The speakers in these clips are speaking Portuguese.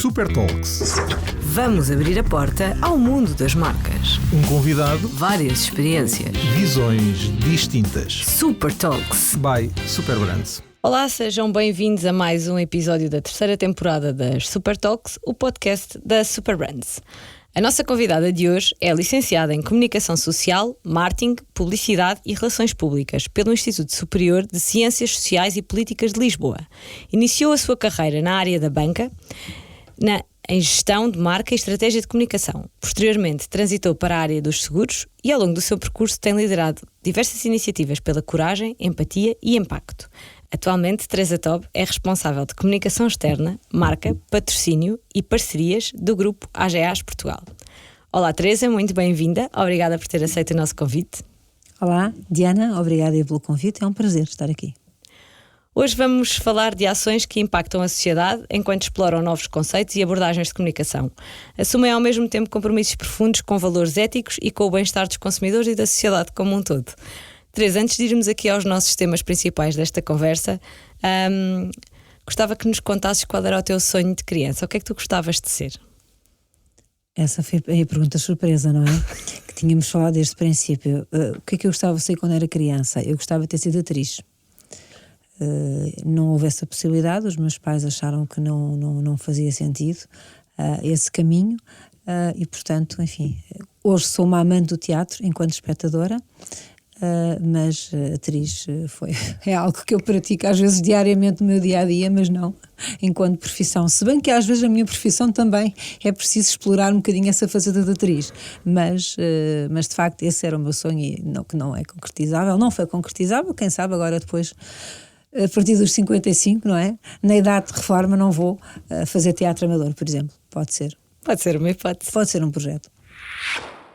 Super Talks. Vamos abrir a porta ao mundo das marcas. Um convidado, Várias experiências. visões distintas. Super Talks. By Super Brands. Olá, sejam bem-vindos a mais um episódio da terceira temporada das Super Talks, o podcast da Super Brands. A nossa convidada de hoje é licenciada em Comunicação Social, Marketing, Publicidade e Relações Públicas pelo Instituto Superior de Ciências Sociais e Políticas de Lisboa. Iniciou a sua carreira na área da banca, em gestão de marca e estratégia de comunicação. Posteriormente, transitou para a área dos seguros e, ao longo do seu percurso, tem liderado diversas iniciativas pela coragem, empatia e impacto. Atualmente, Teresa Tob é responsável de comunicação externa, marca, patrocínio e parcerias do grupo AGAs Portugal. Olá, Teresa, muito bem-vinda. Obrigada por ter aceito o nosso convite. Olá, Diana, obrigada pelo convite. É um prazer estar aqui. Hoje vamos falar de ações que impactam a sociedade enquanto exploram novos conceitos e abordagens de comunicação. Assumem ao mesmo tempo compromissos profundos com valores éticos e com o bem-estar dos consumidores e da sociedade como um todo. Teresa, antes de irmos aqui aos nossos temas principais desta conversa, gostava que nos contasses qual era o teu sonho de criança. O que é que tu gostavas de ser? Essa foi a pergunta surpresa, não é? Que tínhamos falado desde o princípio. O que é que eu gostava de ser quando era criança? Eu gostava de ter sido atriz. Não houve essa possibilidade, os meus pais acharam que não fazia sentido esse caminho e, portanto, enfim, hoje sou uma amante do teatro enquanto espectadora. Mas atriz é algo que eu pratico às vezes diariamente no meu dia-a-dia, mas não enquanto profissão, se bem que às vezes a minha profissão também é preciso explorar um bocadinho essa faceta de atriz, mas de facto esse era o meu sonho e que não é concretizável, não foi concretizável, quem sabe agora depois a partir dos 55, não é? Na idade de reforma não vou fazer teatro amador, por exemplo, pode ser uma hipótese. Pode ser um projeto.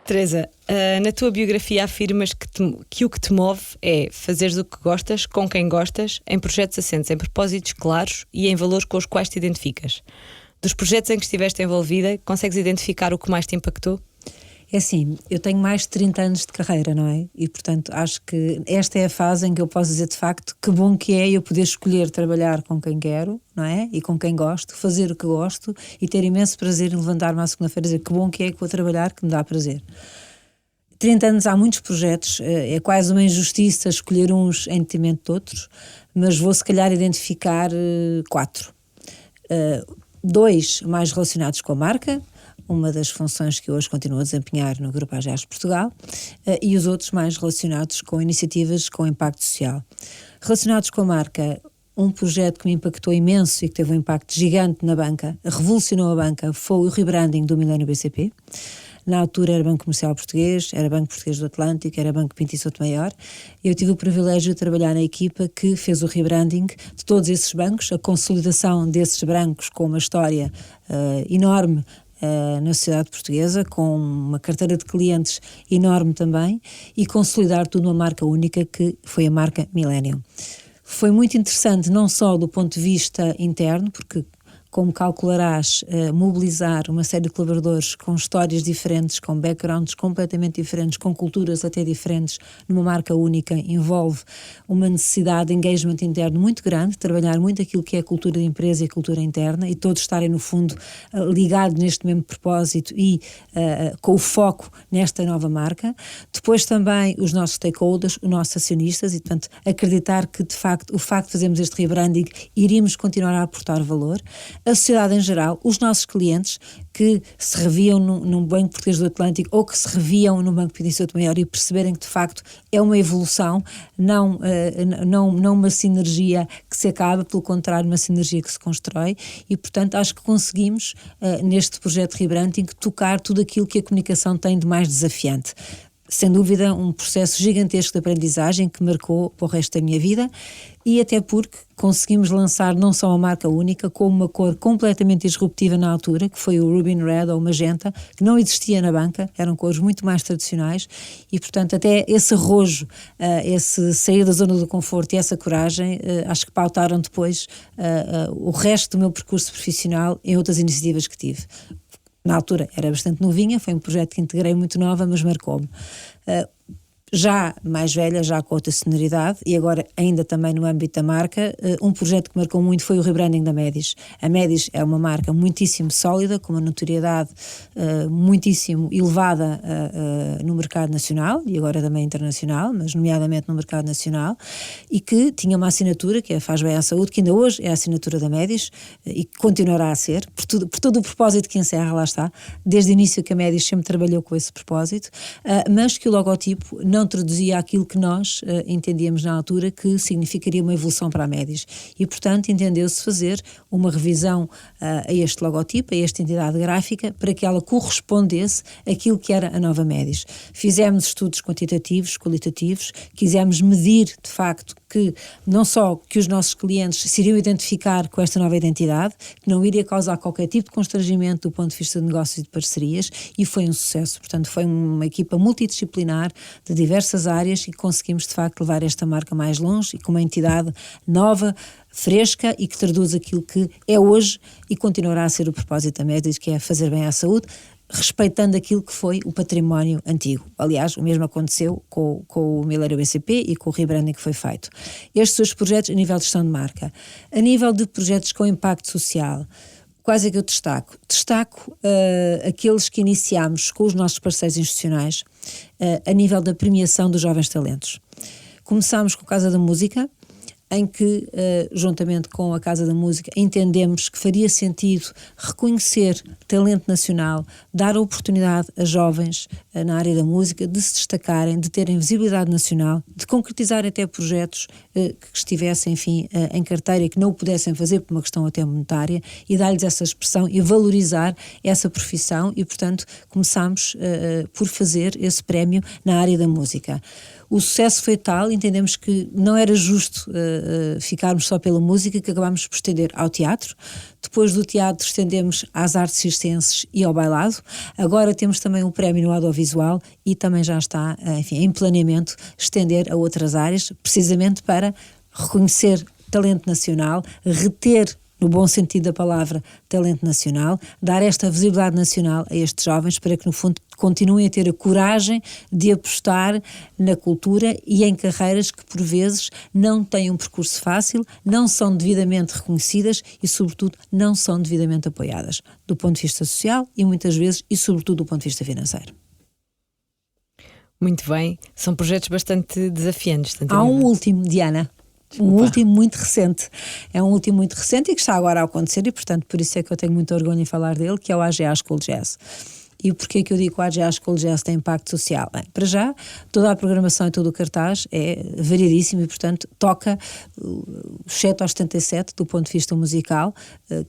Teresa, na tua biografia afirmas que o que te move é fazeres o que gostas, com quem gostas, em projetos assentes em propósitos claros e em valores com os quais te identificas. Dos projetos em que estiveste envolvida, consegues identificar o que mais te impactou? É assim, eu tenho mais de 30 anos de carreira, não é? E, portanto, acho que esta é a fase em que eu posso dizer, de facto, que bom que é eu poder escolher trabalhar com quem quero, não é? E com quem gosto, fazer o que gosto e ter imenso prazer em levantar-me à segunda-feira e dizer que bom que é que vou trabalhar, que me dá prazer. 30 anos há muitos projetos, é quase uma injustiça escolher uns em detrimento de outros, mas vou se calhar identificar 4. 2 mais relacionados com a marca, uma das funções que hoje continuo a desempenhar no Grupo AGAs Portugal, e os outros mais relacionados com iniciativas com impacto social. Relacionados com a marca, um projeto que me impactou imenso e que teve um impacto gigante na banca, revolucionou a banca, foi o rebranding do Milênio BCP. Na altura era Banco Comercial Português, era Banco Português do Atlântico, era Banco Pinto e Souto Maior. Eu tive o privilégio de trabalhar na equipa que fez o rebranding de todos esses bancos, a consolidação desses bancos com uma história enorme na sociedade portuguesa, com uma carteira de clientes enorme também, e consolidar tudo numa marca única que foi a marca Millennium. Foi muito interessante, não só do ponto de vista interno, porque, como calcularás, mobilizar uma série de colaboradores com histórias diferentes, com backgrounds completamente diferentes, com culturas até diferentes, numa marca única, envolve uma necessidade de engagement interno muito grande, trabalhar muito aquilo que é a cultura de empresa e a cultura interna, e todos estarem, no fundo, ligados neste mesmo propósito e com o foco nesta nova marca. Depois também os nossos stakeholders, os nossos acionistas, e, portanto, acreditar que, de facto, o facto de fazermos este rebranding, iríamos continuar a aportar valor. A sociedade em geral, os nossos clientes que se reviam num Banco Português do Atlântico ou que se reviam no Banco Pinto e Souto Maior e perceberem que de facto é uma evolução, não uma sinergia que se acaba, pelo contrário, uma sinergia que se constrói, e portanto acho que conseguimos neste projeto de rebranding tocar tudo aquilo que a comunicação tem de mais desafiante. Sem dúvida, um processo gigantesco de aprendizagem que marcou para o resto da minha vida, e até porque conseguimos lançar não só uma marca única, como uma cor completamente disruptiva na altura, que foi o Ruby Red ou Magenta, que não existia na banca, eram cores muito mais tradicionais, e portanto até esse arrojo, esse sair da zona do conforto e essa coragem, acho que pautaram depois o resto do meu percurso profissional em outras iniciativas que tive. Na altura era bastante novinha, foi um projeto que integrei muito nova, mas marcou-me. já mais velha, já com outra sonoridade, e agora ainda também no âmbito da marca, um projeto que marcou muito foi o rebranding da Médis. A Médis é uma marca muitíssimo sólida, com uma notoriedade muitíssimo elevada no mercado nacional, e agora também internacional, mas nomeadamente no mercado nacional, e que tinha uma assinatura, que é Faz Bem à Saúde, que ainda hoje é a assinatura da Médis, e que continuará a ser, por todo o propósito que encerra, lá está, desde o início que a Médis sempre trabalhou com esse propósito, mas que o logotipo não traduzia aquilo que nós entendíamos na altura que significaria uma evolução para a Médis. E, portanto, entendeu-se fazer uma revisão a este logotipo, a esta entidade gráfica, para que ela correspondesse àquilo que era a nova Médis. Fizemos estudos quantitativos, qualitativos, quisemos medir, de facto, que não só que os nossos clientes se iriam identificar com esta nova identidade, que não iria causar qualquer tipo de constrangimento do ponto de vista de negócios e de parcerias, e foi um sucesso. Portanto, foi uma equipa multidisciplinar de diversas áreas e conseguimos, de facto, levar esta marca mais longe e com uma entidade nova, fresca e que traduz aquilo que é hoje e continuará a ser o propósito da Médis, que é fazer bem à saúde, respeitando aquilo que foi o património antigo. Aliás, o mesmo aconteceu com o Miller BCP e com o rebranding que foi feito. Estes são os projetos a nível de gestão de marca. A nível de projetos com impacto social, quais é que eu destaco? Destaco aqueles que iniciámos com os nossos parceiros institucionais a nível da premiação dos jovens talentos. Começámos com a Casa da Música, em que, juntamente com a Casa da Música, entendemos que faria sentido reconhecer talento nacional, dar a oportunidade a jovens na área da música de se destacarem, de terem visibilidade nacional, de concretizar até projetos que estivessem, enfim, em carteira e que não o pudessem fazer por uma questão até monetária, e dar-lhes essa expressão e valorizar essa profissão, e, portanto, começámos por fazer esse prémio na área da música. O sucesso foi tal, entendemos que não era justo ficarmos só pela música, que acabámos por estender ao teatro. Depois do teatro estendemos às artes circenses e ao bailado. Agora temos também um prémio no audiovisual e também já está, enfim, em planeamento estender a outras áreas, precisamente para reconhecer talento nacional, reter, no bom sentido da palavra, talento nacional, dar esta visibilidade nacional a estes jovens para que, no fundo, continuem a ter a coragem de apostar na cultura e em carreiras que, por vezes, não têm um percurso fácil, não são devidamente reconhecidas e, sobretudo, não são devidamente apoiadas, do ponto de vista social e, muitas vezes, e sobretudo, do ponto de vista financeiro. Muito bem, são projetos bastante desafiantes. Há um último, Diana. Desculpa. Um último muito recente. É um último muito recente e que está agora a acontecer, e portanto por isso é que eu tenho muito orgulho em falar dele, que é o AGA School Jazz. E porquê que eu digo que o AGA School Jazz tem impacto social? Bem, para já, toda a programação e todo o cartaz é variedíssimo e, portanto, toca os 7 aos 77 do ponto de vista musical,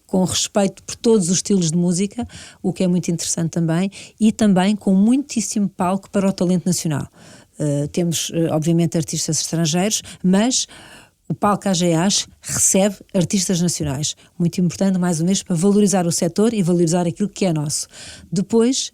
com respeito por todos os estilos de música, o que é muito interessante também, e também com muitíssimo palco para o talento nacional. Temos, obviamente, artistas estrangeiros, mas o palco AGAs recebe artistas nacionais. Muito importante, mais uma vez, para valorizar o setor e valorizar aquilo que é nosso. Depois,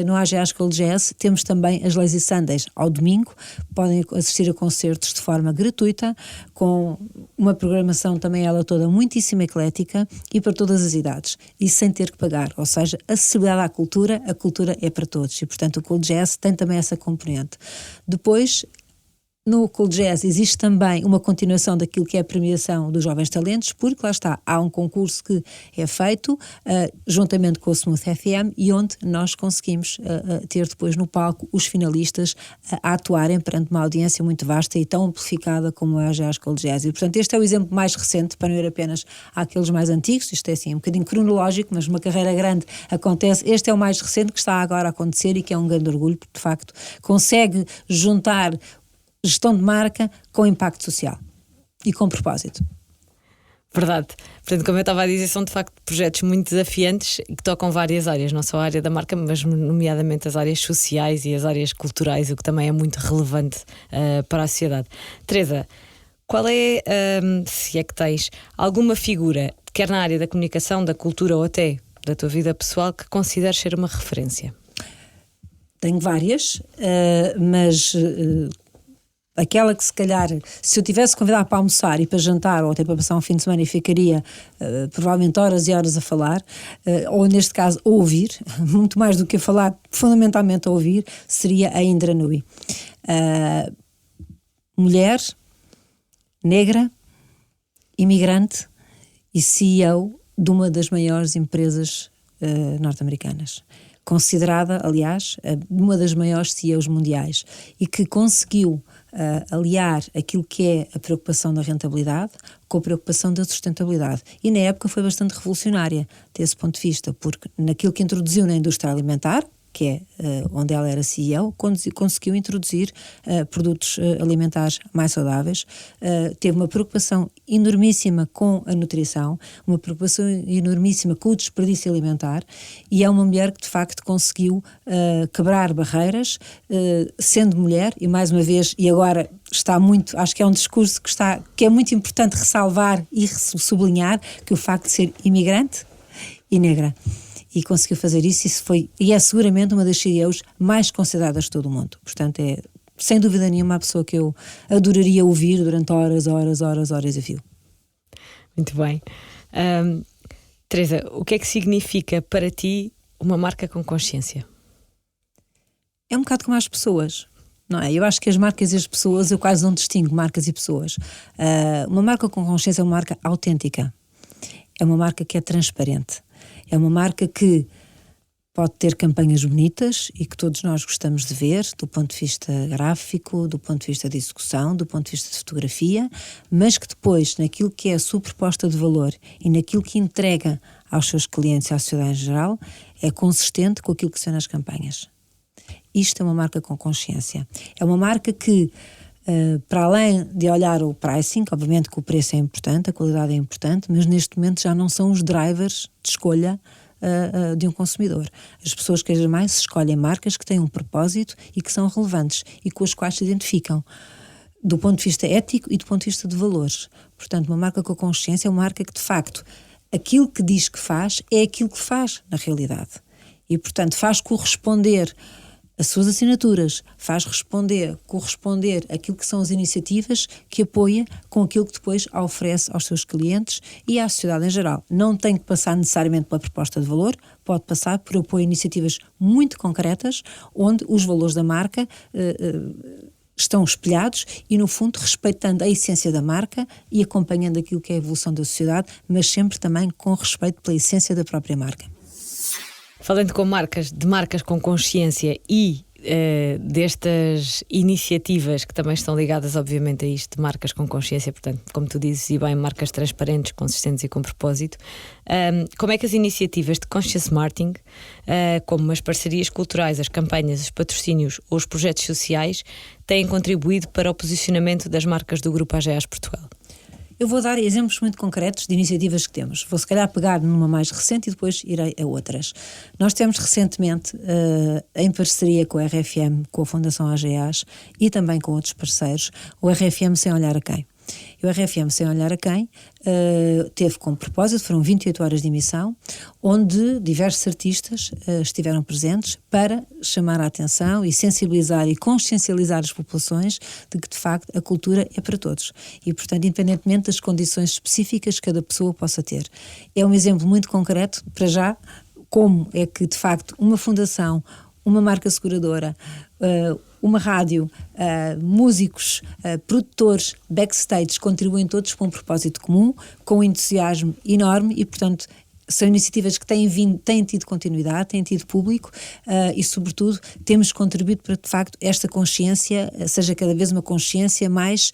no AGA School Jazz, temos também as Lazy Sundays. Ao domingo, podem assistir a concertos de forma gratuita, com uma programação também ela toda muitíssimo eclética e para todas as idades. E sem ter que pagar. Ou seja, acessibilidade à cultura, a cultura é para todos. E, portanto, o Cool Jazz tem também essa componente. Depois, no Cool Jazz existe também uma continuação daquilo que é a premiação dos jovens talentos, porque lá está, há um concurso que é feito juntamente com o Smooth FM e onde nós conseguimos ter depois no palco os finalistas a atuarem perante uma audiência muito vasta e tão amplificada como é a School Jazz. E, portanto, este é o exemplo mais recente, para não ir apenas àqueles mais antigos. Isto é assim, um bocadinho cronológico, mas uma carreira grande acontece. Este é o mais recente que está agora a acontecer e que é um grande orgulho, porque de facto consegue juntar gestão de marca com impacto social e com propósito. Verdade. Portanto, como eu estava a dizer, são de facto projetos muito desafiantes e que tocam várias áreas, não só a área da marca, mas nomeadamente as áreas sociais e as áreas culturais, o que também é muito relevante para a sociedade. Teresa, qual é, se é que tens, alguma figura, quer na área da comunicação, da cultura ou até da tua vida pessoal, que consideres ser uma referência? Tenho várias, mas aquela que se calhar, se eu tivesse convidado para almoçar e para jantar ou até para passar um fim de semana e ficaria provavelmente horas e horas a falar, ou neste caso a ouvir, muito mais do que a falar, fundamentalmente a ouvir, seria a Indra Nooyi. Mulher, negra, imigrante e CEO de uma das maiores empresas norte-americanas. Considerada, aliás, uma das maiores CEOs mundiais e que conseguiu aliar aquilo que é a preocupação da rentabilidade com a preocupação da sustentabilidade. E na época foi bastante revolucionária desse ponto de vista, porque naquilo que introduziu na indústria alimentar, que é onde ela era CEO, conseguiu introduzir produtos alimentares mais saudáveis, teve uma preocupação enormíssima com a nutrição, uma preocupação enormíssima com o desperdício alimentar, e é uma mulher que de facto conseguiu quebrar barreiras, sendo mulher, e mais uma vez, e agora está muito, acho que é um discurso que é muito importante ressalvar e sublinhar, que o facto de ser imigrante e negra. E conseguiu fazer isso e é seguramente uma das CEOs mais consideradas de todo o mundo. Portanto, é sem dúvida nenhuma a pessoa que eu adoraria ouvir durante horas a fio. Muito bem. Teresa, o que é que significa para ti uma marca com consciência? É um bocado como as pessoas, não é? Eu acho que as marcas e as pessoas, eu quase não distingo marcas e pessoas. Uma marca com consciência é uma marca autêntica. É uma marca que é transparente. É uma marca que pode ter campanhas bonitas e que todos nós gostamos de ver, do ponto de vista gráfico, do ponto de vista de execução, do ponto de vista de fotografia, mas que depois, naquilo que é a sua proposta de valor e naquilo que entrega aos seus clientes e à sociedade em geral, é consistente com aquilo que se vê nas campanhas. Isto é uma marca com consciência. É uma marca que, para além de olhar o pricing, obviamente que o preço é importante, a qualidade é importante, mas neste momento já não são os drivers de escolha de um consumidor. As pessoas cada vez mais escolhem marcas que têm um propósito e que são relevantes e com as quais se identificam do ponto de vista ético e do ponto de vista de valores. Portanto, uma marca com consciência é uma marca que, de facto, aquilo que diz que faz é aquilo que faz na realidade. E, portanto, faz corresponder as suas assinaturas, faz corresponder aquilo que são as iniciativas que apoia com aquilo que depois oferece aos seus clientes e à sociedade em geral. Não tem que passar necessariamente pela proposta de valor, pode passar por apoio a iniciativas muito concretas, onde os valores da marca estão espelhados e, no fundo, respeitando a essência da marca e acompanhando aquilo que é a evolução da sociedade, mas sempre também com respeito pela essência da própria marca. Falando de marcas com consciência e destas iniciativas que também estão ligadas obviamente a isto, de marcas com consciência, portanto, como tu dizes, e bem, marcas transparentes, consistentes e com propósito, como é que as iniciativas de conscious marketing, como as parcerias culturais, as campanhas, os patrocínios ou os projetos sociais, têm contribuído para o posicionamento das marcas do Grupo AGEAS Portugal? Eu vou dar exemplos muito concretos de iniciativas que temos. Vou se calhar pegar numa mais recente e depois irei a outras. Nós temos recentemente, em parceria com a RFM, com a Fundação AGEAS e também com outros parceiros, o RFM Sem Olhar a Quem. E o RFM Sem Olhar a Quem teve como propósito, foram 28 horas de emissão, onde diversos artistas estiveram presentes para chamar a atenção e sensibilizar e consciencializar as populações de que, de facto, a cultura é para todos. E, portanto, independentemente das condições específicas que cada pessoa possa ter. É um exemplo muito concreto, para já, como é que, de facto, uma fundação, uma marca seguradora, uma rádio, músicos, produtores, backstage, contribuem todos para um propósito comum, com um entusiasmo enorme e, portanto, são iniciativas que têm tido continuidade, têm tido público e, sobretudo, temos contribuído para, de facto, esta consciência seja cada vez uma consciência mais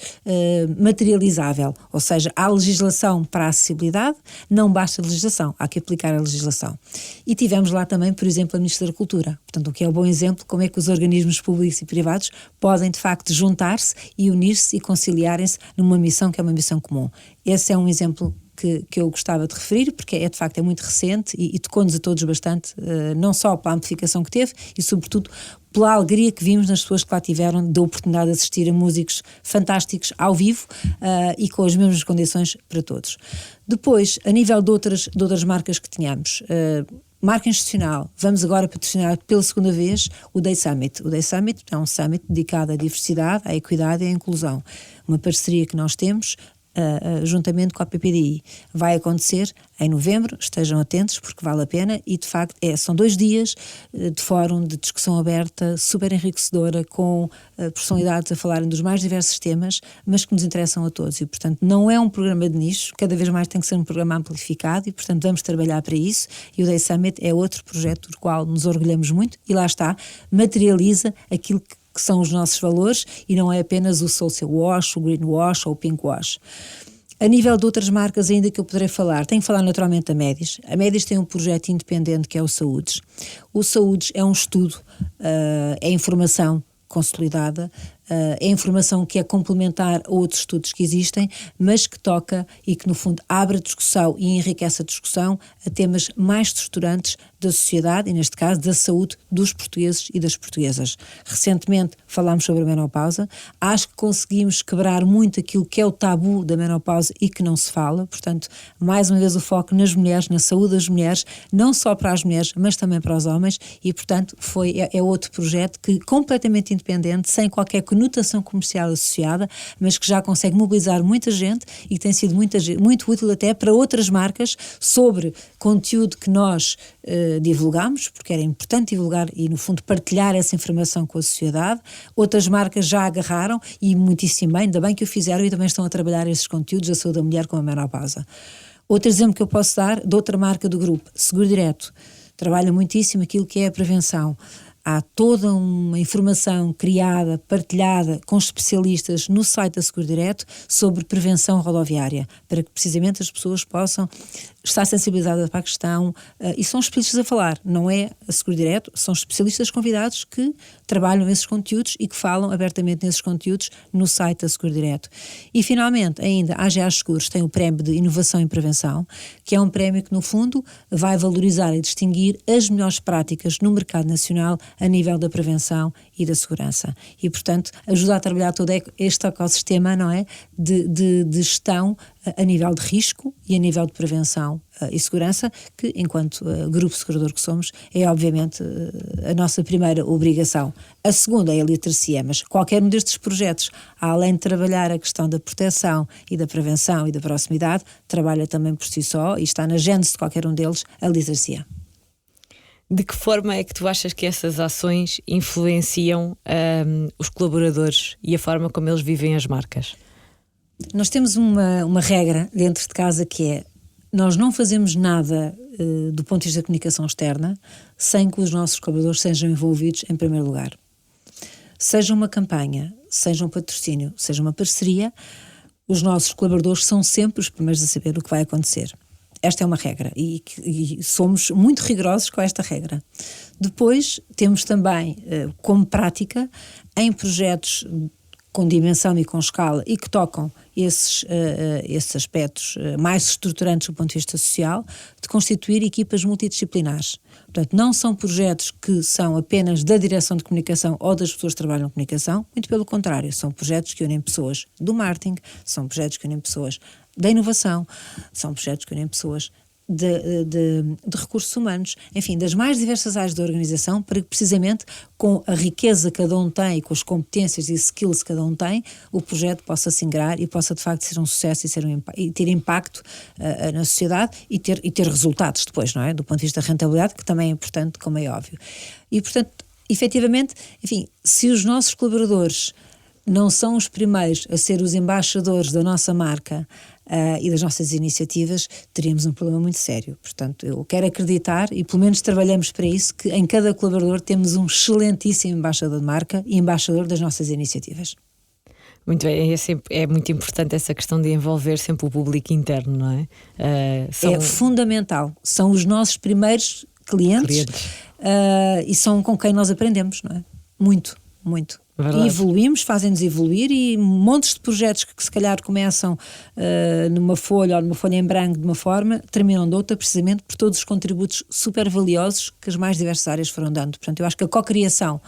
materializável. Ou seja, há legislação para a acessibilidade, não basta a legislação, há que aplicar a legislação. E tivemos lá também, por exemplo, a Ministra da Cultura. Portanto, o que é um bom exemplo, como é que os organismos públicos e privados podem, de facto, juntar-se e unir-se e conciliarem-se numa missão que é uma missão comum. Esse é um exemplo que eu gostava de referir, porque de facto é muito recente e tocou-nos a todos bastante, não só pela amplificação que teve e sobretudo pela alegria que vimos nas pessoas que lá tiveram da oportunidade de assistir a músicos fantásticos ao vivo e com as mesmas condições para todos. Depois, a nível de outras marcas que tínhamos, marca institucional, vamos agora patrocinar pela segunda vez o Day Summit. O Day Summit é um summit dedicado à diversidade, à equidade e à inclusão. Uma parceria que nós temos juntamente com a PPDI. Vai acontecer em novembro, estejam atentos porque vale a pena e de facto são 2 dias de fórum, de discussão aberta, super enriquecedora, com personalidades a falarem dos mais diversos temas, mas que nos interessam a todos e portanto não é um programa de nicho, cada vez mais tem que ser um programa amplificado e portanto vamos trabalhar para isso e o Day Summit é outro projeto do qual nos orgulhamos muito e lá está, materializa aquilo que são os nossos valores e não é apenas o social wash, o green wash ou o pink wash. A nível de outras marcas ainda que eu poderei falar, tenho que falar naturalmente da Médis. A Médis tem um projeto independente que é o Saúdes. O Saúdes é um estudo, é informação consolidada, é informação que é complementar a outros estudos que existem, mas que toca e que no fundo abre a discussão e enriquece a discussão a temas mais estruturantes da sociedade e neste caso da saúde dos portugueses e das portuguesas. Recentemente falámos sobre a menopausa, acho que conseguimos quebrar muito aquilo que é o tabu da menopausa e que não se fala, portanto mais uma vez o foco nas mulheres, na saúde das mulheres, não só para as mulheres mas também para os homens e portanto é outro projeto que completamente independente, sem qualquer conotação comercial associada, mas que já consegue mobilizar muita gente e que tem sido muito útil até para outras marcas sobre conteúdo que nós divulgamos, porque era importante divulgar e no fundo partilhar essa informação com a sociedade. Outras marcas já agarraram e muitíssimo bem, ainda bem que o fizeram e também estão a trabalhar esses conteúdos da saúde da mulher com a menopausa. Outro exemplo que eu posso dar de outra marca do grupo, Seguro Direto, trabalha muitíssimo aquilo que é a prevenção. Há toda uma informação criada, partilhada com especialistas no site da Seguro Direto sobre prevenção rodoviária, para que precisamente as pessoas possam estar sensibilizadas para a questão e são especialistas a falar, não é a Seguro Direto, são especialistas convidados que trabalham nesses conteúdos e que falam abertamente nesses conteúdos no site da Seguro Direto. E finalmente, ainda, a AGA Seguros tem o Prémio de Inovação e Prevenção, que é um prémio que no fundo vai valorizar e distinguir as melhores práticas no mercado nacional a nível da prevenção e da segurança. E, portanto, ajuda a trabalhar todo este ecossistema, não é? De gestão a nível de risco e a nível de prevenção e segurança, que, enquanto grupo segurador que somos, é obviamente a nossa primeira obrigação. A segunda é a literacia, mas qualquer um destes projetos, além de trabalhar a questão da proteção e da prevenção e da proximidade, trabalha também por si só e está na gênese de qualquer um deles a literacia. De que forma é que tu achas que essas ações influenciam os colaboradores e a forma como eles vivem as marcas? Nós temos uma regra dentro de casa que é: nós não fazemos nada do ponto de vista da comunicação externa sem que os nossos colaboradores sejam envolvidos em primeiro lugar. Seja uma campanha, seja um patrocínio, seja uma parceria, os nossos colaboradores são sempre os primeiros a saber o que vai acontecer. Esta é uma regra e somos muito rigorosos com esta regra. Depois temos também como prática em projetos com dimensão e com escala e que tocam esses aspectos mais estruturantes do ponto de vista social, de constituir equipas multidisciplinares. Portanto, não são projetos que são apenas da direção de comunicação ou das pessoas que trabalham com comunicação, muito pelo contrário, são projetos que unem pessoas do marketing, são projetos que unem pessoas da inovação, são projetos que unem pessoas de recursos humanos, enfim, das mais diversas áreas da organização, para que precisamente com a riqueza que cada um tem e com as competências e skills que cada um tem, o projeto possa se ingrar e possa de facto ser um sucesso e ter impacto na sociedade e ter resultados depois, não é? Do ponto de vista da rentabilidade, que também é importante, como é óbvio. E portanto, efetivamente, enfim, se os nossos colaboradores não são os primeiros a ser os embaixadores da nossa marca e das nossas iniciativas, teríamos um problema muito sério. Portanto, eu quero acreditar, e pelo menos trabalhamos para isso, que em cada colaborador temos um excelentíssimo embaixador de marca e embaixador das nossas iniciativas. Muito bem, é muito importante essa questão de envolver sempre o público interno, não é? É fundamental, são os nossos primeiros clientes. E são com quem nós aprendemos, não é? Muito. Verdade. E evoluímos, fazem-nos evoluir e montes de projetos que se calhar começam numa folha ou numa folha em branco de uma forma, terminam de outra, precisamente por todos os contributos super valiosos que as mais diversas áreas foram dando. Portanto, eu acho que a cocriação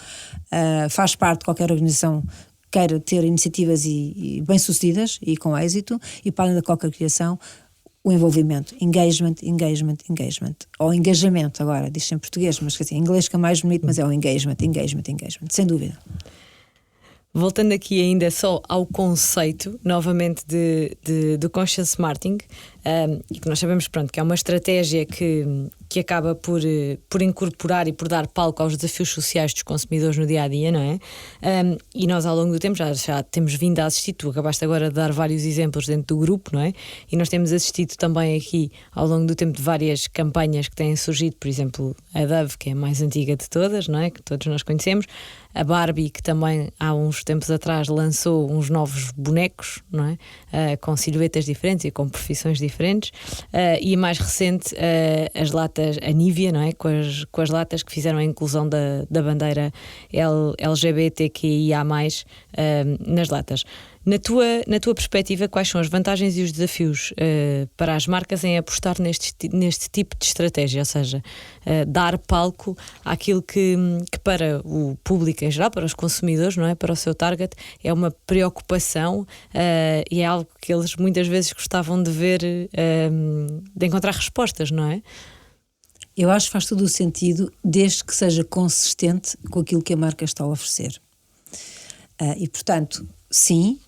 faz parte de qualquer organização que queira ter iniciativas e bem-sucedidas e com êxito, e para além da cocriação, o envolvimento, engagement, ou engajamento agora, diz-se em português, mas assim, em inglês que é mais bonito, mas é o engagement, sem dúvida. Voltando aqui ainda só ao conceito, novamente, do Conscious Marketing, e que nós sabemos, pronto, que é uma estratégia que acaba por incorporar e por dar palco aos desafios sociais dos consumidores no dia-a-dia, não é? E nós ao longo do tempo já temos vindo a assistir, tu acabaste agora de dar vários exemplos dentro do grupo, não é? E nós temos assistido também aqui ao longo do tempo de várias campanhas que têm surgido, por exemplo, a Dove, que é a mais antiga de todas, não é? Que todos nós conhecemos, a Barbie, que também há uns tempos atrás lançou uns novos bonecos, não é? Com silhuetas diferentes e com profissões diferentes, e a mais recente, as latas, a Nivea, não é? Com as latas que fizeram a inclusão da bandeira LGBTQIA+, nas latas. Na tua perspectiva, quais são as vantagens e os desafios para as marcas em apostar neste tipo de estratégia? Ou seja, dar palco àquilo que para o público em geral, para os consumidores, não é? Para o seu target, é uma preocupação e é algo que eles muitas vezes gostavam de ver, de encontrar respostas, não é? Eu acho que faz todo o sentido, desde que seja consistente com aquilo que a marca está a oferecer. E, portanto, sim,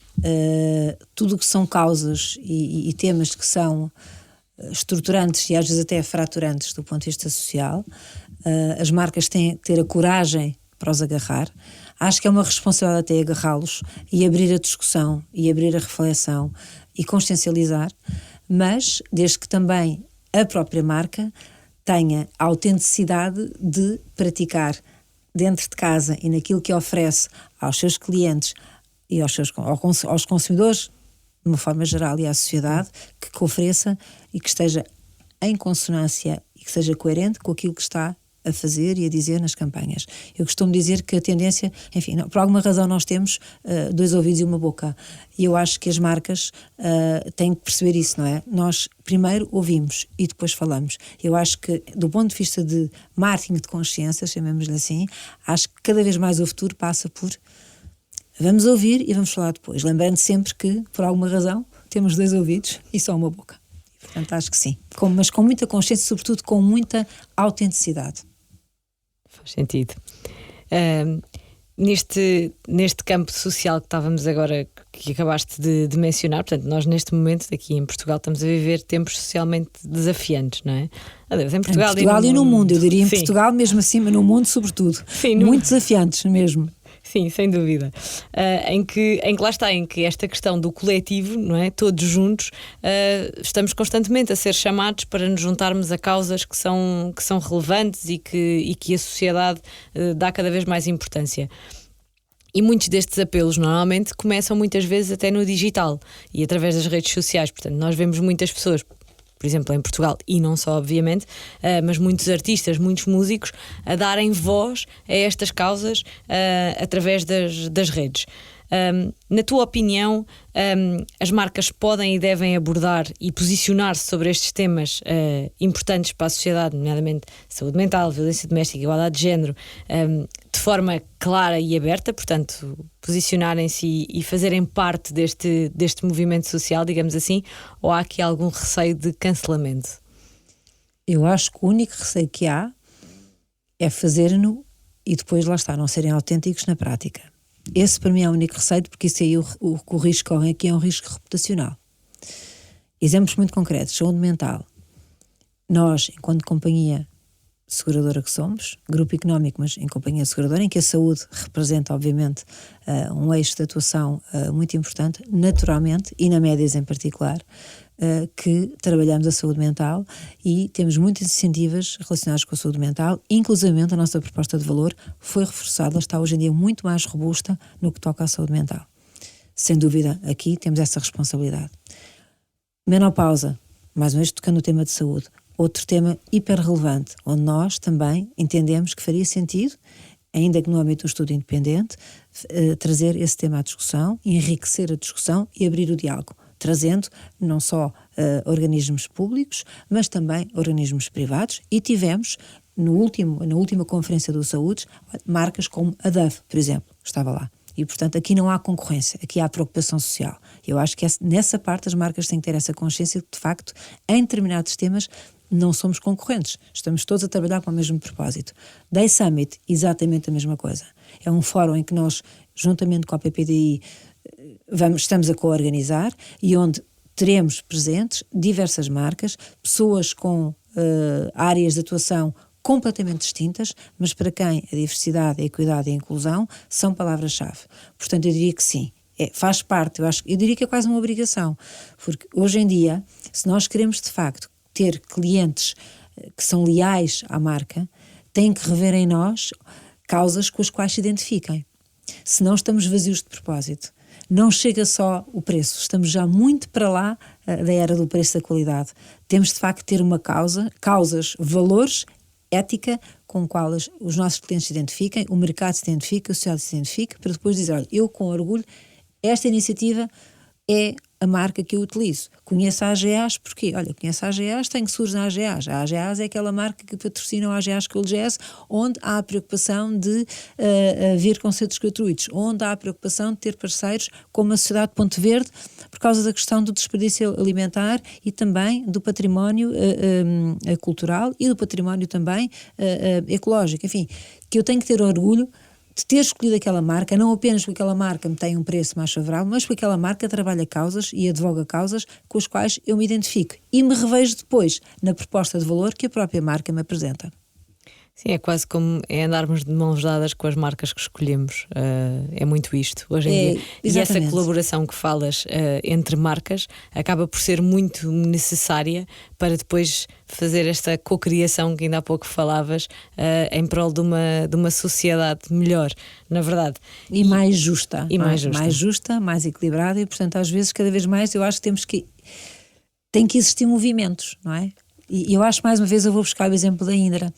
tudo o que são causas e temas que são estruturantes e às vezes até fraturantes do ponto de vista social, as marcas têm que ter a coragem para os agarrar. Acho que é uma responsabilidade até agarrá-los e abrir a discussão e abrir a reflexão e consciencializar, mas desde que também a própria marca tenha a autenticidade de praticar dentro de casa e naquilo que oferece aos seus clientes e aos consumidores, de uma forma geral, e à sociedade, que ofereça e que esteja em consonância e que seja coerente com aquilo que está a fazer e a dizer nas campanhas. Eu costumo dizer que a tendência, enfim, por alguma razão nós temos dois ouvidos e uma boca, e eu acho que as marcas têm que perceber isso, não é? Nós primeiro ouvimos e depois falamos. Eu acho que, do ponto de vista de marketing de consciência, chamemos-lhe assim, acho que cada vez mais o futuro passa por vamos ouvir e vamos falar depois, lembrando sempre que, por alguma razão, temos dois ouvidos e só uma boca. Portanto, acho que sim, mas com muita consciência e sobretudo com muita autenticidade. Faz sentido. Neste campo social que estávamos agora, que acabaste de mencionar, portanto, nós neste momento aqui em Portugal estamos a viver tempos socialmente desafiantes, não é? Aliás, em Portugal e no mundo, eu diria em Sim. Portugal mesmo assim, mas no mundo sobretudo. Sim, muito desafiantes mesmo. Sim, sem dúvida. Em que lá está, em que esta questão do coletivo, não é? Todos juntos, estamos constantemente a ser chamados para nos juntarmos a causas que são relevantes e que a sociedade dá cada vez mais importância. E muitos destes apelos normalmente começam muitas vezes até no digital e através das redes sociais. Portanto, nós vemos muitas pessoas, por exemplo, em Portugal, e não só, obviamente, mas muitos artistas, muitos músicos a darem voz a estas causas através das redes. Na tua opinião, as marcas podem e devem abordar e posicionar-se sobre estes temas importantes para a sociedade, nomeadamente saúde mental, violência doméstica, igualdade de género, de forma clara e aberta, portanto, posicionarem-se e fazerem parte deste movimento social, digamos assim, ou há aqui algum receio de cancelamento? Eu acho que o único receio que há é fazer-no e depois lá está, não serem autênticos na prática. Esse para mim é o único receio, porque isso aí o risco que correm aqui é um risco reputacional. Exemplos muito concretos: saúde mental. Nós, enquanto companhia seguradora que somos, grupo económico, mas em companhia seguradora, em que a saúde representa, obviamente, um eixo de atuação muito importante, naturalmente, e na Médias em particular, que trabalhamos a saúde mental e temos muitas iniciativas relacionadas com a saúde mental, inclusivamente a nossa proposta de valor foi reforçada, está hoje em dia muito mais robusta no que toca à saúde mental. Sem dúvida, aqui temos essa responsabilidade. Menopausa, mais uma vez tocando no tema de saúde, outro tema hiper relevante, onde nós também entendemos que faria sentido, ainda que no âmbito do estudo independente, trazer esse tema à discussão, enriquecer a discussão e abrir o diálogo, trazendo não só organismos públicos, mas também organismos privados, e tivemos, na última Conferência do Saúde, marcas como a Dove, por exemplo, estava lá. E, portanto, aqui não há concorrência, aqui há preocupação social. Eu acho que nessa parte as marcas têm que ter essa consciência que, de facto, em determinados temas não somos concorrentes, estamos todos a trabalhar para o mesmo propósito. Day Summit, exatamente a mesma coisa. É um fórum em que nós, juntamente com a PPDI, estamos a co-organizar e onde teremos presentes diversas marcas, pessoas com áreas de atuação completamente distintas, mas para quem a diversidade, a equidade e a inclusão são palavras-chave. Portanto, eu diria que sim, faz parte, eu diria que é quase uma obrigação, porque hoje em dia, se nós queremos de facto ter clientes que são leais à marca, têm que rever em nós causas com as quais se identifiquem. Se não estamos vazios de propósito. Não chega só o preço, estamos já muito para lá da era do preço e da qualidade. Temos de facto ter uma causas, valores, ética com a qual os nossos clientes se identifiquem, o mercado se identifique, a sociedade se identifique, para depois dizer, olha, eu com orgulho, esta iniciativa é a marca que eu utilizo. Conheço a AGEAS, porquê? Olha, conheço a AGEAS, tenho seguros na AGEAS. A AGEAS é aquela marca que patrocina o AGEAS School Jazz, onde há a preocupação de haver concertos gratuitos, onde há a preocupação de ter parceiros como a Sociedade Ponte Verde, por causa da questão do desperdício alimentar e também do património cultural e do património também ecológico. Enfim, que eu tenho que ter orgulho de ter escolhido aquela marca, não apenas porque aquela marca me tem um preço mais favorável, mas porque aquela marca trabalha causas e advoga causas com as quais eu me identifico e me revejo depois na proposta de valor que a própria marca me apresenta. Sim, é quase como andarmos de mãos dadas com as marcas que escolhemos. É muito isto, hoje em dia. E essa colaboração que falas entre marcas acaba por ser muito necessária para depois fazer esta cocriação que ainda há pouco falavas, em prol de uma sociedade melhor, na verdade. E mais justa. E mais justa, mais equilibrada e, portanto, às vezes, cada vez mais, eu acho que tem que existir movimentos, não é? E eu acho, mais uma vez, eu vou buscar o exemplo da Indra,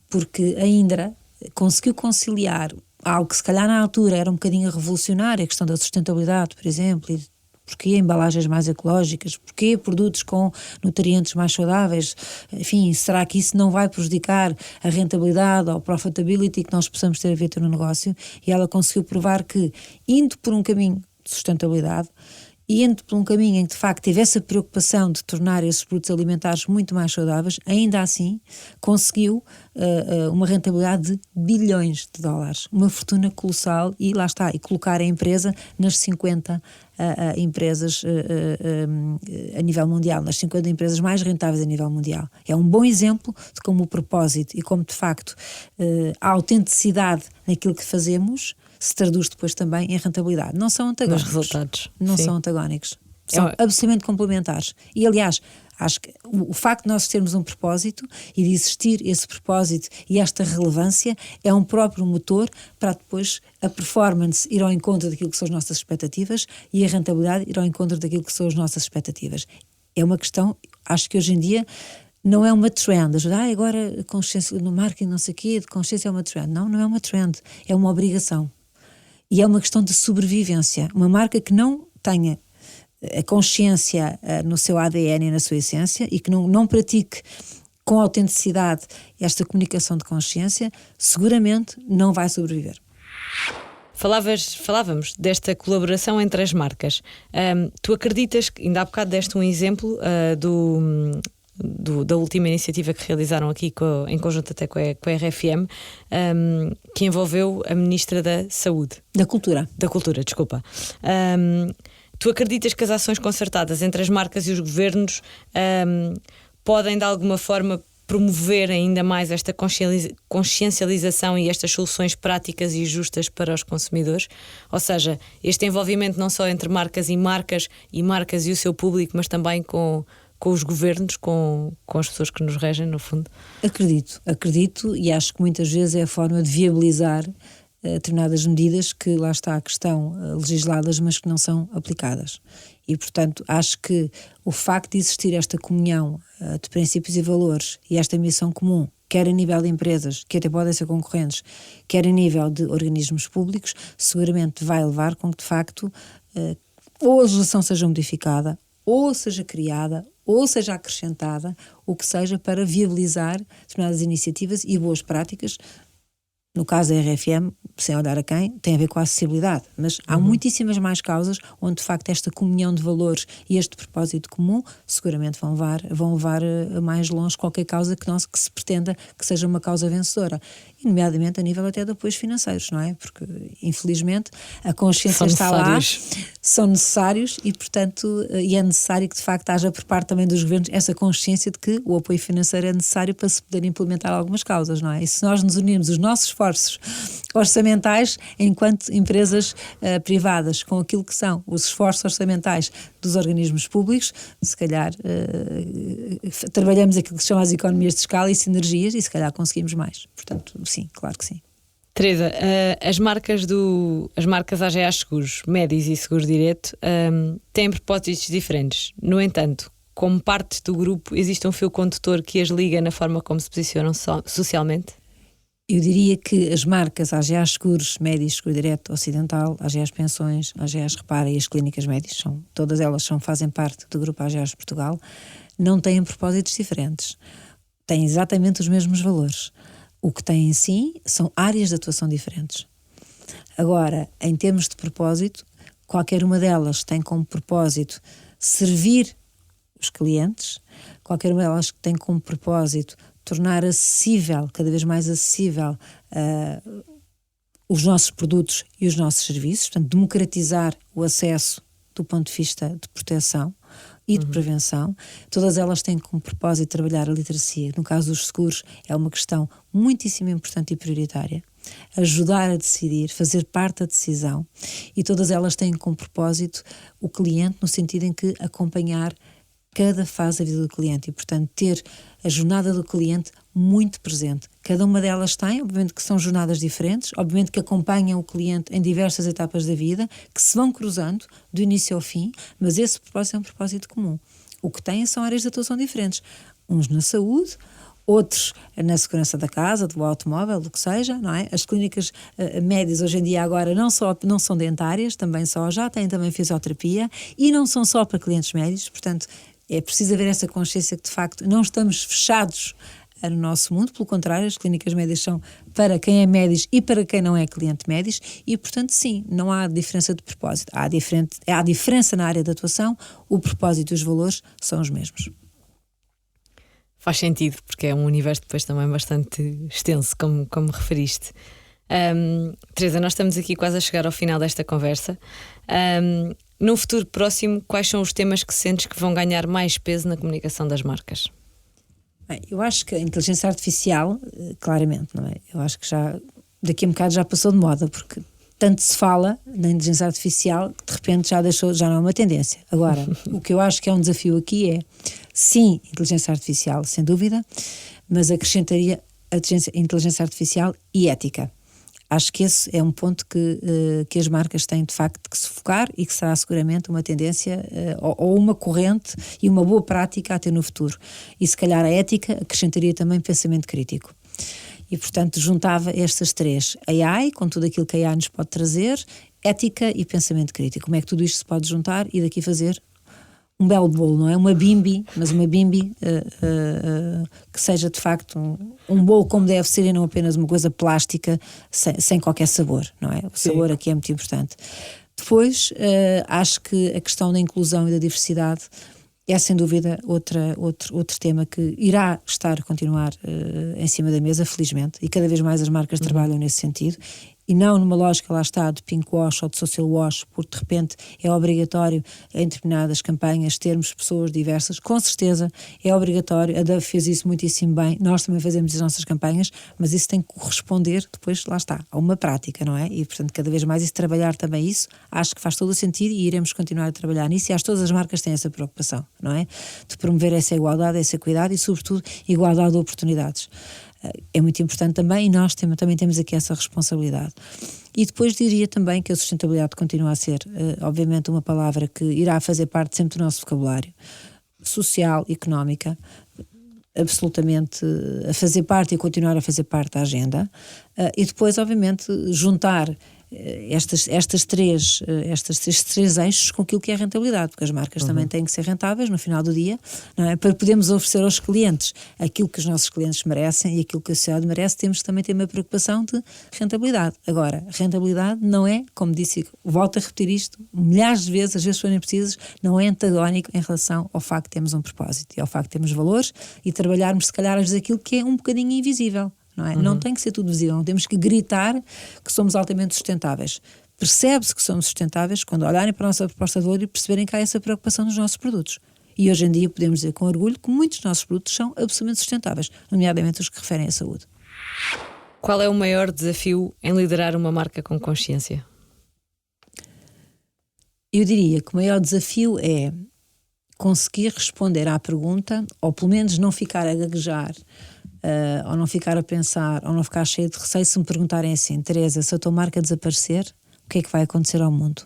porque a Indra conseguiu conciliar algo que se calhar na altura era um bocadinho revolucionário, a questão da sustentabilidade, por exemplo, e porquê embalagens mais ecológicas, porquê produtos com nutrientes mais saudáveis, enfim, será que isso não vai prejudicar a rentabilidade ou a profitability que nós possamos ter feito no negócio? E ela conseguiu provar que, indo por um caminho de sustentabilidade, e indo por um caminho em que de facto teve essa preocupação de tornar esses produtos alimentares muito mais saudáveis, ainda assim conseguiu uma rentabilidade de bilhões de dólares, uma fortuna colossal, e lá está, e colocar a empresa nas 50 empresas a nível mundial, nas 50 empresas mais rentáveis a nível mundial. É um bom exemplo de como o propósito e como de facto a autenticidade naquilo que fazemos se traduz depois também em rentabilidade. Não são antagónicos. Nos resultados. Não são antagónicos. São absolutamente complementares. E, aliás, acho que o facto de nós termos um propósito e de existir esse propósito e esta relevância é um próprio motor para depois a performance ir ao encontro daquilo que são as nossas expectativas e a rentabilidade ir ao encontro daquilo que são as nossas expectativas. É uma questão, acho que hoje em dia não é uma trend. Agora a consciência no marketing, não sei o quê, de consciência é uma trend. Não é uma trend, é uma obrigação. E é uma questão de sobrevivência. Uma marca que não tenha a consciência no seu ADN e na sua essência e que não pratique com autenticidade esta comunicação de consciência, seguramente não vai sobreviver. Falávamos desta colaboração entre as marcas. Tu acreditas que, ainda há bocado deste um exemplo da última iniciativa que realizaram aqui em conjunto até com a RFM, que envolveu a Ministra da Saúde. Da Cultura, desculpa. Tu acreditas que as ações concertadas entre as marcas e os governos podem de alguma forma promover ainda mais esta consciencialização e estas soluções práticas e justas para os consumidores? Ou seja, este envolvimento não só entre marcas e marcas e o seu público, mas também com os governos, com as pessoas que nos regem, no fundo? Acredito e acho que muitas vezes é a forma de viabilizar determinadas medidas que lá está que estão legisladas, mas que não são aplicadas. E, portanto, acho que o facto de existir esta comunhão de princípios e valores e esta missão comum, quer a nível de empresas, que até podem ser concorrentes, quer a nível de organismos públicos, seguramente vai levar com que, de facto, ou a legislação seja modificada, ou seja criada, ou seja acrescentada, o que seja para viabilizar determinadas iniciativas e boas práticas no caso da RFM, sem olhar a quem, tem a ver com a acessibilidade, mas há muitíssimas mais causas onde de facto esta comunhão de valores e este propósito comum seguramente vão levar mais longe qualquer causa que se pretenda que seja uma causa vencedora, e nomeadamente a nível até de apoios financeiros, não é? Porque infelizmente a consciência está lá, são necessários e portanto e é necessário que de facto haja por parte também dos governos essa consciência de que o apoio financeiro é necessário para se poder implementar algumas causas, não é? E se nós nos unirmos os nossos esforços orçamentais enquanto empresas privadas com aquilo que são os esforços orçamentais dos organismos públicos, se calhar trabalhamos aquilo que se chama as economias de escala e sinergias e se calhar conseguimos mais. Portanto, sim, claro que sim. Teresa, as marcas AGA Seguros, Médis e Seguro Direto têm propósitos diferentes. No entanto, como parte do grupo, existe um fio condutor que as liga na forma como se posicionam socialmente? Eu diria que as marcas AGA Seguros, Médis, Seguro Direto, Ocidental, AGA Pensões, AGA Repara e as clínicas Médis, todas elas fazem parte do grupo AGA Portugal, não têm propósitos diferentes. Têm exatamente os mesmos valores. O que têm sim são áreas de atuação diferentes. Agora, em termos de propósito, qualquer uma delas tem como propósito servir os clientes, qualquer uma delas tem como propósito tornar acessível, cada vez mais acessível, os nossos produtos e os nossos serviços, portanto, democratizar o acesso do ponto de vista de proteção e de prevenção. Todas elas têm como propósito trabalhar a literacia. No caso dos seguros, é uma questão muitíssimo importante e prioritária. Ajudar a decidir, fazer parte da decisão, e todas elas têm como propósito o cliente, no sentido em que acompanhar cada fase da vida do cliente e, portanto, ter a jornada do cliente muito presente. Cada uma delas tem, obviamente que são jornadas diferentes, obviamente que acompanham o cliente em diversas etapas da vida, que se vão cruzando do início ao fim, mas esse propósito é um propósito comum. O que têm são áreas de atuação diferentes. Uns na saúde, outros na segurança da casa, do automóvel, do que seja, não é? As clínicas médias hoje em dia agora não são dentárias, já têm também fisioterapia e não são só para clientes médios, portanto é preciso haver essa consciência que de facto não estamos fechados no nosso mundo, pelo contrário, as clínicas médias são para quem é médios e para quem não é cliente médios e, portanto, sim, não há diferença de propósito. Há diferença na área de atuação, o propósito e os valores são os mesmos. Faz sentido, porque é um universo depois também bastante extenso, como referiste. Teresa, nós estamos aqui quase a chegar ao final desta conversa. No futuro próximo, quais são os temas que sentes que vão ganhar mais peso na comunicação das marcas? Bem, eu acho que a inteligência artificial, claramente, não é? Eu acho que daqui a um bocado já passou de moda, porque tanto se fala na inteligência artificial que de repente já não é uma tendência. Agora, o que eu acho que é um desafio aqui é, sim, inteligência artificial, sem dúvida, mas acrescentaria a inteligência artificial e ética. Acho que esse é um ponto que as marcas têm de facto que se focar e que será seguramente uma tendência ou uma corrente e uma boa prática a ter no futuro. E se calhar a ética acrescentaria também pensamento crítico. E portanto juntava estas três: AI, com tudo aquilo que a AI nos pode trazer, ética e pensamento crítico. Como é que tudo isto se pode juntar e daqui fazer um belo bolo, não é? Uma bimbi, mas uma bimbi que seja de facto um bolo como deve ser e não apenas uma coisa plástica sem qualquer sabor, não é? O sabor aqui é muito importante. Depois, acho que a questão da inclusão e da diversidade é sem dúvida outro tema que irá continuar em cima da mesa, felizmente, e cada vez mais as marcas trabalham nesse sentido. E não numa lógica, lá está, de pinkwash ou de social wash, porque de repente é obrigatório em determinadas campanhas termos pessoas diversas. Com certeza é obrigatório, a Dove fez isso muitíssimo bem, nós também fazemos as nossas campanhas, mas isso tem que corresponder depois, lá está, a uma prática, não é? E portanto cada vez mais trabalhar também isso, acho que faz todo o sentido e iremos continuar a trabalhar nisso, e acho que todas as marcas têm essa preocupação, não é? De promover essa igualdade, essa equidade e sobretudo igualdade de oportunidades. É muito importante também, e nós também temos aqui essa responsabilidade. E depois diria também que a sustentabilidade continua a ser, obviamente, uma palavra que irá fazer parte sempre do nosso vocabulário, social, económica, absolutamente a fazer parte e continuar a fazer parte da agenda. E depois, obviamente, juntar estes três eixos com aquilo que é a rentabilidade, porque as marcas também têm que ser rentáveis no final do dia, não é? Para podermos oferecer aos clientes aquilo que os nossos clientes merecem e aquilo que a sociedade merece, temos que também ter uma preocupação de rentabilidade. Agora, rentabilidade não é, como disse, volto a repetir isto milhares de vezes, às vezes forem precisas, não é antagónico em relação ao facto de termos um propósito e ao facto de termos valores e trabalharmos, se calhar, às vezes aquilo que é um bocadinho invisível. Não é? Não tem que ser tudo visível, não temos que gritar que somos altamente sustentáveis. Percebe-se que somos sustentáveis quando olharem para a nossa proposta de valor e perceberem que há essa preocupação nos nossos produtos. E hoje em dia podemos dizer com orgulho que muitos dos nossos produtos são absolutamente sustentáveis, nomeadamente os que referem à saúde. Qual é o maior desafio em liderar uma marca com consciência? Eu diria que o maior desafio é conseguir responder à pergunta, ou pelo menos não ficar a gaguejar, ou não ficar a pensar, ou não ficar cheio de receio se me perguntarem assim: Teresa, se a tua marca desaparecer, o que é que vai acontecer ao mundo?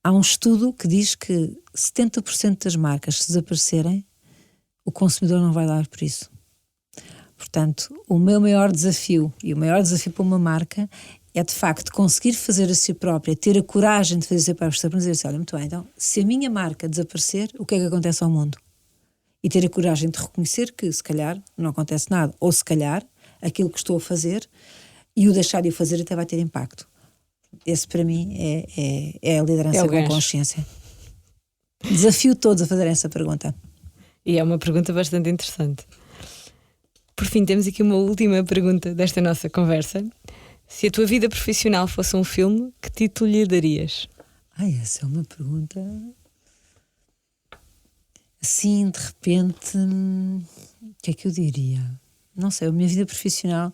Há um estudo que diz que 70% das marcas, se desaparecerem, o consumidor não vai dar por isso. Portanto, o meu maior desafio, e o maior desafio para uma marca, é de facto conseguir fazer a si própria, ter a coragem de fazer para dizer assim: olha, muito bem, então, se a minha marca desaparecer, o que é que acontece ao mundo? E ter a coragem de reconhecer que, se calhar, não acontece nada. Ou, se calhar, aquilo que estou a fazer e o deixar de o fazer até vai ter impacto. Esse, para mim, é a liderança com consciência. Desafio todos a fazerem essa pergunta. E é uma pergunta bastante interessante. Por fim, temos aqui uma última pergunta desta nossa conversa. Se a tua vida profissional fosse um filme, que título lhe darias? Essa é uma pergunta... Assim, de repente, o que é que eu diria? Não sei, a minha vida profissional,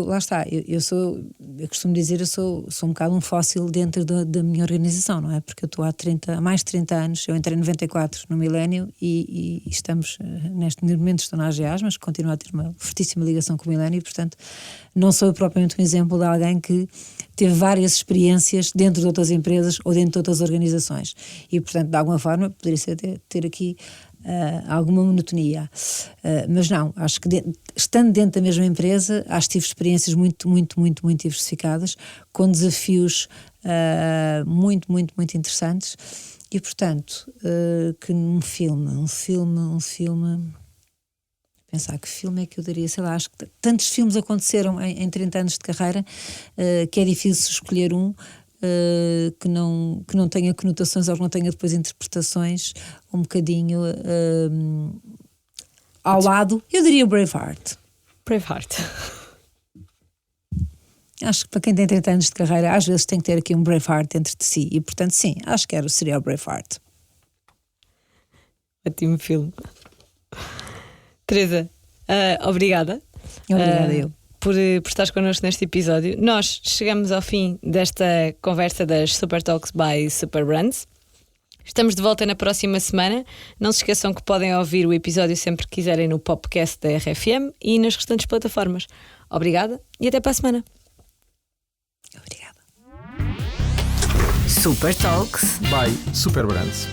lá está, eu costumo dizer, eu sou um bocado um fóssil dentro da minha organização, não é? Porque eu estou há mais de 30 anos, eu entrei em 94 no milénio e estamos, neste momento estou na AGEAS, mas continuo a ter uma fortíssima ligação com o milénio e, portanto, não sou propriamente um exemplo de alguém que teve várias experiências dentro de outras empresas ou dentro de outras organizações e, portanto, de alguma forma, poderia ser ter aqui alguma monotonia. Mas não, acho que estando dentro da mesma empresa, acho que tive experiências muito diversificadas, com desafios muito interessantes e, portanto, que num filme... Pensar que filme é que eu daria, sei lá, acho que tantos filmes aconteceram em 30 anos de carreira que é difícil escolher um que não tenha conotações ou que não tenha depois interpretações um bocadinho ao lado. Eu diria Braveheart. Acho que para quem tem 30 anos de carreira, às vezes tem que ter aqui um Braveheart dentro de si e, portanto, sim, acho que seria o Braveheart. Ótimo filme. Teresa, obrigada. Obrigada eu. Por estares connosco neste episódio. Nós chegamos ao fim desta conversa das Super Talks by Super Brands. Estamos de volta na próxima semana. Não se esqueçam que podem ouvir o episódio sempre que quiserem no podcast da RFM e nas restantes plataformas. Obrigada e até para a semana. Obrigada. Super Talks by Super Brands.